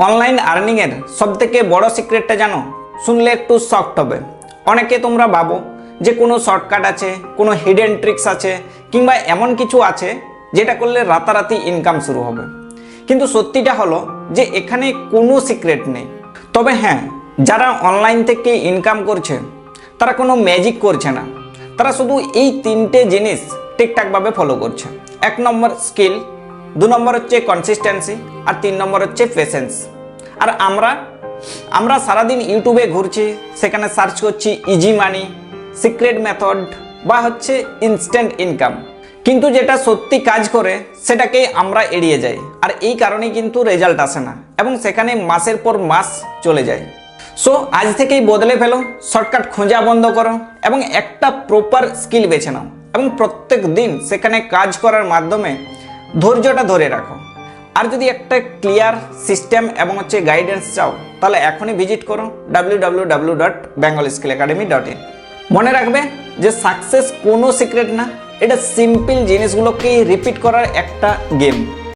Online আর্নিংয়ের সবথেকে বড় সিক্রেটটা জানো? শুনলে একটু শকড হবে। অনেকে তোমরা ভাবো যে কোনো শর্টকাট আছে, কোনো হিডেন ট্রিক্স আছে, কিংবা এমন কিছু আছে যেটা করলে রাতারাতি ইনকাম শুরু হবে। কিন্তু সত্যিটা হলো যে এখানে কোনো সিক্রেট নেই। তবে হ্যাঁ, যারা অনলাইন থেকে ইনকাম করছে তারা কোনো ম্যাজিক করছে না, তারা শুধু এই তিনটে জিনিস ঠিকঠাকভাবে ফলো করছে। 1 নম্বর স্কিল, 2 নম্বর হচ্ছে কনসিস্টেন্সি, আর 3 নম্বর হচ্ছে পেশেন্স। আর আমরা সারাদিন ইউটিউবে ঘুরছি, সেখানে সার্চ করছি ইজি মানি, সিক্রেট মেথড বা হচ্ছে ইনস্ট্যান্ট ইনকাম, কিন্তু যেটা সত্যি কাজ করে সেটাকেই আমরা এড়িয়ে যাই। আর এই কারণেই কিন্তু রেজাল্ট আসে না এবং সেখানে মাসের পর মাস চলে যায়। সো আজ থেকেই বদলে ফেলো, শর্টকাট খোঁজা বন্ধ করো এবং একটা প্রপার স্কিল বেছে নাও এবং প্রত্যেক দিন সেখানে কাজ করার মাধ্যমে ধৈর্যটা ধরে রাখো। আর যদি একটা ক্লিয়ার সিস্টেম এবং হচ্ছে গাইডেন্স চাও, তাহলে এখনই ভিজিট করো www.bengalskillacademy.in। মনে রাখবে যে সাকসেস কোনো সিক্রেট না, এটা সিম্পল জিনিসগুলোকে রিপিট করার একটা গেম।